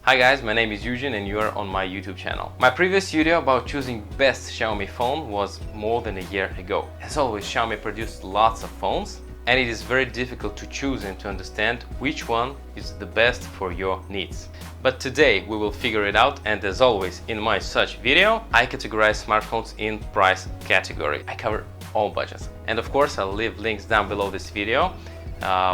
Hi guys, my name is Eugene and you are on my YouTube channel. My previous video about choosing best Xiaomi phone was more than a year ago. As always, Xiaomi produced lots of phones and it is very difficult to choose and to understand which one is the best for your needs. But today we will figure it out, and as always in my such video, I categorize smartphones in price category. I cover all budgets. And of course I'll leave links down below this video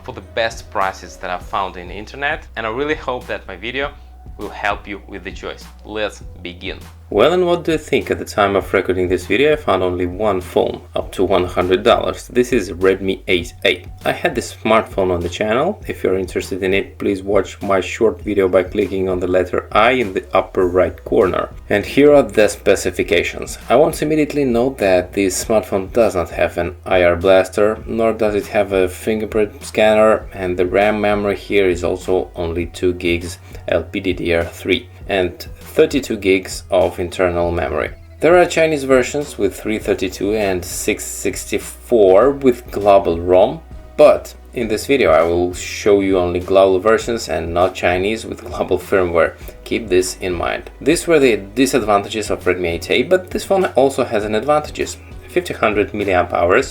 for the best prices that I've found in the internet, and I really hope that my video will help you with the choice. Let's begin. Well, and what do you think? At the time of recording this video, I found only one phone, up to $100. This is Redmi 8A. I had this smartphone on the channel. If you're interested in it, please watch my short video by clicking on the letter I in the upper right corner. And here are the specifications. I want to immediately note that this smartphone does not have an IR blaster, nor does it have a fingerprint scanner, and the RAM memory here is also only 2 gigs LPDDR3 and 32 gigs of internal memory. There are Chinese versions with 332 and 664 with global ROM, but in this video I will show you only global versions and not Chinese with global firmware. Keep this in mind. These were the disadvantages of Redmi 8A, but this phone also has an advantages. 1500 mAh.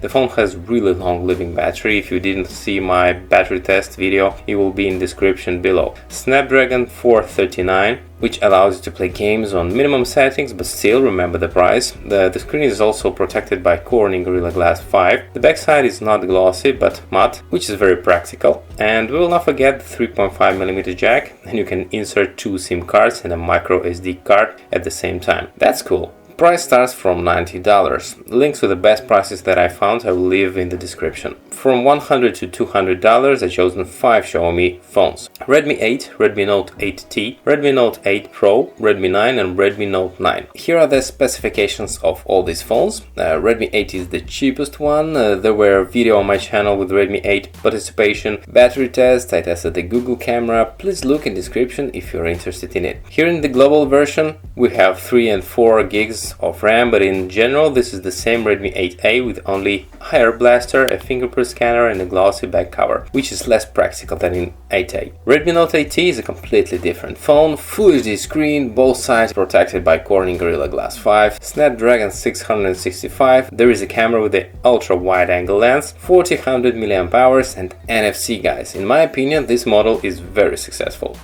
The phone has really long living battery. If you didn't see my battery test video, it will be in description below. Snapdragon 439, which allows you to play games on minimum settings, but still remember the price. The screen is also protected by Corning Gorilla Glass 5. The backside is not glossy but matte, which is very practical. And we will not forget the 3.5mm jack, and you can insert 2 SIM cards and a micro SD card at the same time. That's cool. Price starts from $90. Links to the best prices that I found I will leave in the description. From $100 to $200 I chosen 5 Xiaomi phones: Redmi 8, Redmi Note 8T, Redmi Note 8 Pro, Redmi 9 and Redmi Note 9. Here are the specifications of all these phones. Redmi 8 is the cheapest one. There were a video on my channel with Redmi 8 participation, battery test, I tested the Google camera. Please look in description if you're interested in it. Here in the global version we have 3 and 4 gigs of RAM, but in general this is the same Redmi 8A with only IR blaster, a fingerprint scanner and a glossy back cover, which is less practical than in 8A. Redmi Note 8T is a completely different phone, Full HD screen, both sides protected by Corning Gorilla Glass 5, Snapdragon 665, there is a camera with the ultra wide angle lens, 4000 mAh and NFC, guys. In my opinion, this model is very successful.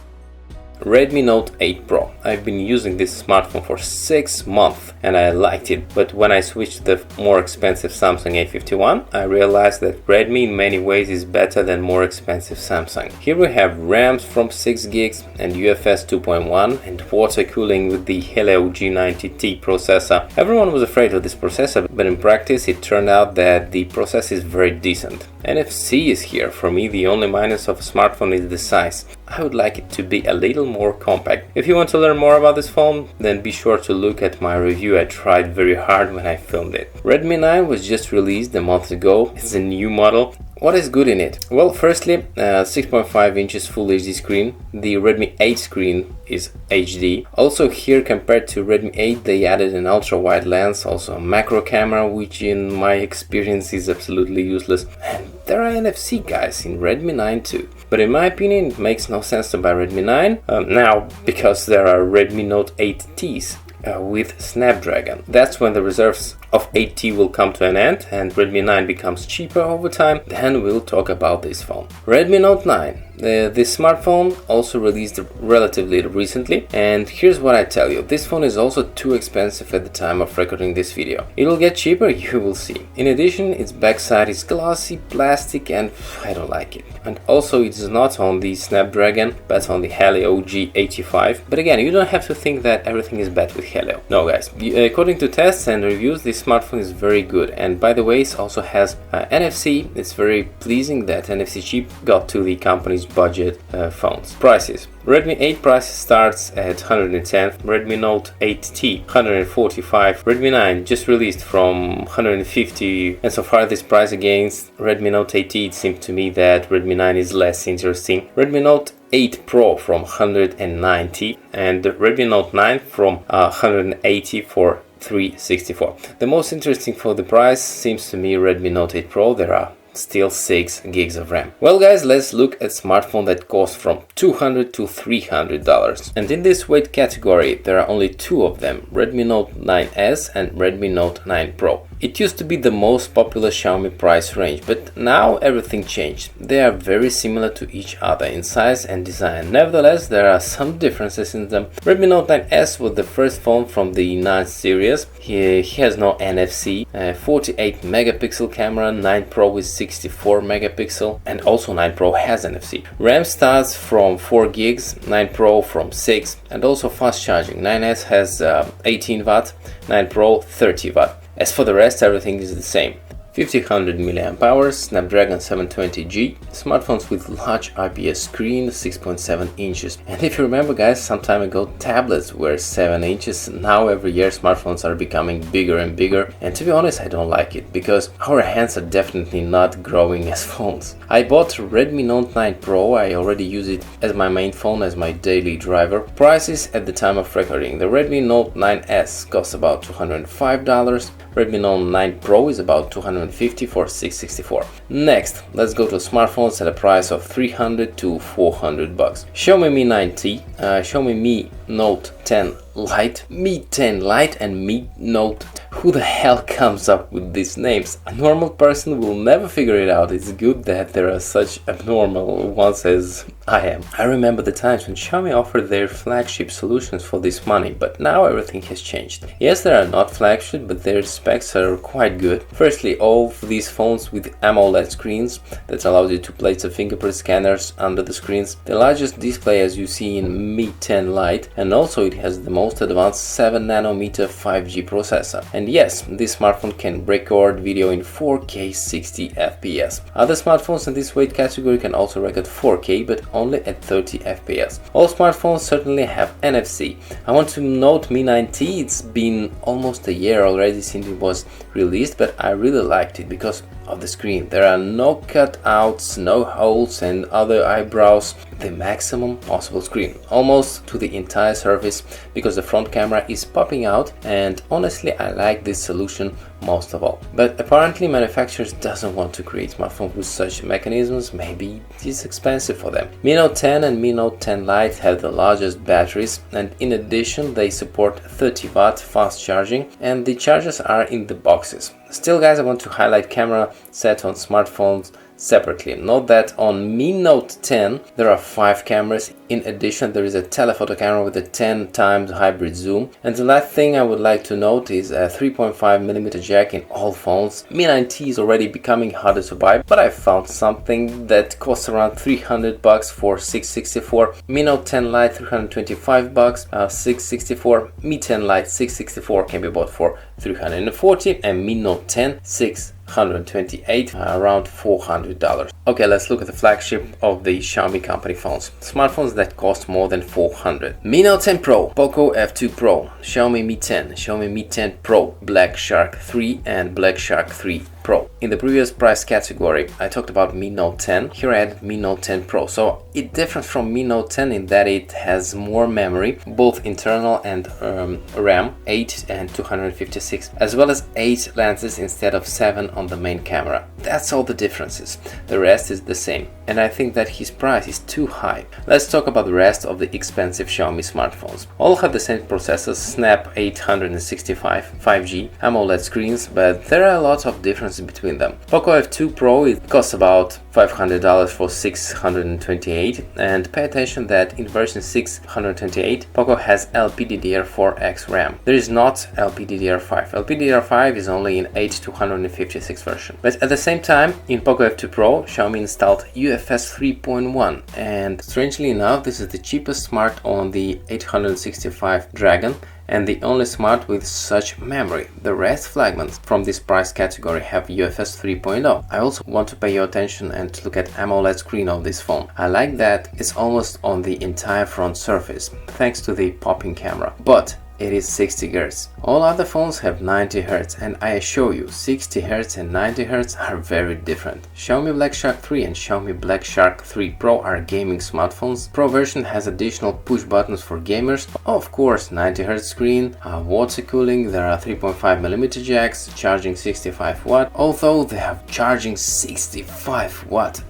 Redmi Note 8 Pro. I've been using this smartphone for 6 months and I liked it, but when I switched to the more expensive Samsung A51, I realized that Redmi in many ways is better than more expensive Samsung. Here we have RAMs from 6 gigs and UFS 2.1 and water cooling with the Helio G90T processor. Everyone was afraid of this processor, but in practice it turned out that the processor is very decent. NFC is here. For me, the only minus of a smartphone is the size. I would like it to be a little more compact. If you want to learn more about this phone, then be sure to look at my review. I tried very hard when I filmed it. Redmi 9 was just released a month ago. It's a new model. What is good in it? Well, firstly, 6.5 inches Full HD screen. The Redmi 8 screen is HD. Also here, compared to Redmi 8, they added an ultra wide lens, also a macro camera, which in my experience is absolutely useless. And there are NFC, guys, in Redmi 9 too. But in my opinion, it makes no sense to buy Redmi 9 now, because there are Redmi Note 8Ts with Snapdragon. That's when the reserves of 8T will come to an end and Redmi 9 becomes cheaper over time. Then we'll talk about this phone. Redmi Note 9. This smartphone also released relatively recently, and here's what I tell you: this phone is also too expensive at the time of recording this video. It will get cheaper, you will see. In addition, its backside is glossy plastic and I don't like it. And also it is not on the Snapdragon but on the Helio G85. But again, you don't have to think that everything is bad with Helio. No, guys, according to tests and reviews, this smartphone is very good. And by the way, it also has NFC. It's very pleasing that NFC chip got to the company's budget phones. Prices: Redmi 8 price starts at 110, Redmi Note 8T 145, Redmi 9 just released from 150, and so far this price against Redmi Note 8T, it seems to me that Redmi 9 is less interesting. Redmi Note 8 Pro from 190 and Redmi Note 9 from 180 for 364. The most interesting for the price seems to me Redmi Note 8 Pro. There are still 6 gigs of RAM. Well guys, let's look at smartphone that cost from $200 to $300. And in this weight category, there are only two of them, Redmi Note 9S and Redmi Note 9 Pro. It used to be the most popular Xiaomi price range, but now everything changed. They are very similar to each other in size and design. Nevertheless, there are some differences in them. Redmi Note 9S was the first phone from the 9 series. He has no NFC, 48 megapixel camera, 9 Pro is 64 megapixel, and also 9 Pro has NFC. RAM starts from 4 gigs, 9 Pro from 6, and also fast charging. 9S has 18 watt, 9 Pro 30 watt. As for the rest, everything is the same. 1500 mAh, Snapdragon 720G, smartphones with large IPS screen, 6.7 inches. And if you remember guys, some time ago tablets were 7 inches. Now every year smartphones are becoming bigger and bigger, and to be honest I don't like it, because our hands are definitely not growing as phones. I bought Redmi Note 9 Pro, I already use it as my main phone, as my daily driver. Prices at the time of recording: the Redmi Note 9S costs about $205, Redmi Note 9 Pro is about $250 for 664. Next, let's go to smartphones at a price of $300 to $400 bucks. Xiaomi Mi 9T, Xiaomi Mi Note 10 LITE, Mi 10 LITE and Mi Note. Who the hell comes up with these names? A normal person will never figure it out. It's good that there are such abnormal ones as I am. I remember the times when Xiaomi offered their flagship solutions for this money, but now everything has changed. Yes, they are not flagship, but their specs are quite good. Firstly, all of these phones with AMOLED screens that allows you to place the fingerprint scanners under the screens, the largest display as you see in Mi 10 LITE, and also it has the most advanced 7nm 5G processor. And yes, this smartphone can record video in 4K 60 FPS. Other smartphones in this weight category can also record 4K, but only at 30 FPS. All smartphones certainly have NFC. I want to note Mi 9T, it's been almost a year already since it was released, but I really liked it because of the screen. There are no cutouts, no holes and other eyebrows. The maximum possible screen, almost to the entire surface, because the front camera is popping out, and honestly I like this solution most of all. But apparently manufacturers doesn't want to create smartphones with such mechanisms. Maybe it's expensive for them. Mi Note 10 and Mi Note 10 LITE have the largest batteries, and in addition they support 30 watt fast charging, and the chargers are in the boxes. Still guys, I want to highlight camera set on smartphones separately. Note that on Mi Note 10 there are 5 cameras. In addition, there is a telephoto camera with a 10 times hybrid zoom. And the last thing I would like to note is a 3.5mm jack in all phones. Mi 9T is already becoming harder to buy, but I found something that costs around $300 bucks for 664. Mi Note 10 LITE 325 bucks, 664. Mi 10 LITE 664 can be bought for 340, and Mi Note 10 628, around $400. Okay, let's look at the flagship of the Xiaomi company phones. Smartphones that cost more than $400. Mi Note 10 Pro, POCO F2 Pro, Xiaomi Mi 10, Xiaomi Mi 10 Pro, Black Shark 3 and Black Shark 3 Pro. In the previous price category, I talked about Mi Note 10. Here I added Mi Note 10 Pro. So it differs from Mi Note 10 in that it has more memory, both internal and RAM, 8 and 256, as well as 8 lenses instead of 7 on the main camera. That's all the differences. The rest is the same, and I think that his price is too high. Let's talk about the rest of the expensive Xiaomi smartphones. All have the same processors, Snap 865, 5G, AMOLED screens, but there are a lot of differences between them. POCO F2 Pro, it costs about $500 for 628, and pay attention that in version 628 POCO has LPDDR4X RAM. There is not LPDDR5. LPDDR5 is only in 8256 version. But at the same time, in POCO F2 Pro, Xiaomi installed UFS 3.1, and strangely enough, this is the cheapest smart on the 865 Dragon, and the only smart with such memory. The rest flagments from this price category have UFS 3.0. I also want to pay your attention and to look at AMOLED screen of this phone. I like that it's almost on the entire front surface, thanks to the popping camera. But it is 60 Hz. All other phones have 90 Hz, and I assure you 60 Hz and 90 Hz are very different. Xiaomi Black Shark 3 and Xiaomi Black Shark 3 Pro are gaming smartphones. Pro version has additional push buttons for gamers, of course 90 Hz screen, water cooling, there are 3.5mm jacks, charging 65 watt, although they have charging 65 watt.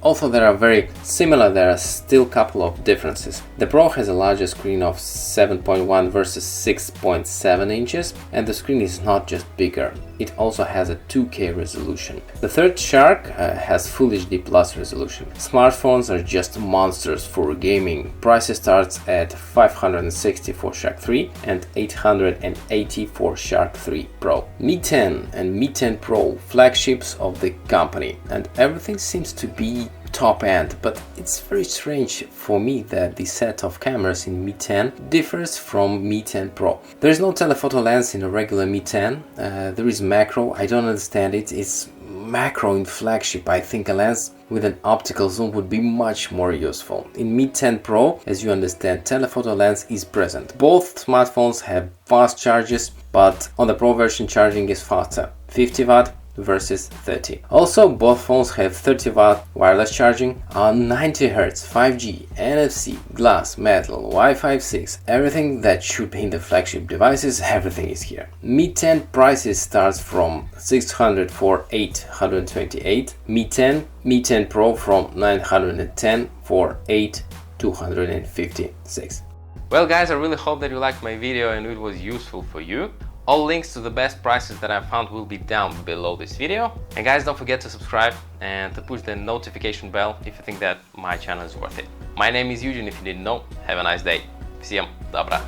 Also they are very similar, there are still a couple of differences. The Pro has a larger screen of 7.1 versus 6.7 inches, and the screen is not just bigger, it also has a 2K resolution. The third Shark has Full HD Plus resolution. Smartphones are just monsters for gaming. Prices starts at 560 for Shark 3 and 880 for Shark 3 Pro. Mi 10 and Mi 10 Pro, flagships of the company, and everything seems to be top end, but it's very strange for me that the set of cameras in Mi 10 differs from Mi 10 Pro. There is no telephoto lens in a regular Mi 10, there is macro, I don't understand it, it's macro in flagship. I think a lens with an optical zoom would be much more useful. In Mi 10 Pro, as you understand, telephoto lens is present. Both smartphones have fast charges, but on the Pro version charging is faster, 50 watt versus 30. Also, both phones have 30 watt wireless charging on 90 Hz, 5G, NFC, glass, metal, Wi-Fi 6, everything that should be in the flagship devices, everything is here. Mi 10 prices starts from 600 for 828, Mi 10, Mi 10 Pro from 910 for 8256. Well guys, I really hope that you liked my video and it was useful for you. All links to the best prices that I found will be down below this video. And guys, don't forget to subscribe and to push the notification bell if you think that my channel is worth it. My name is Eugene, if you didn't know. Have a nice day. Всем добра.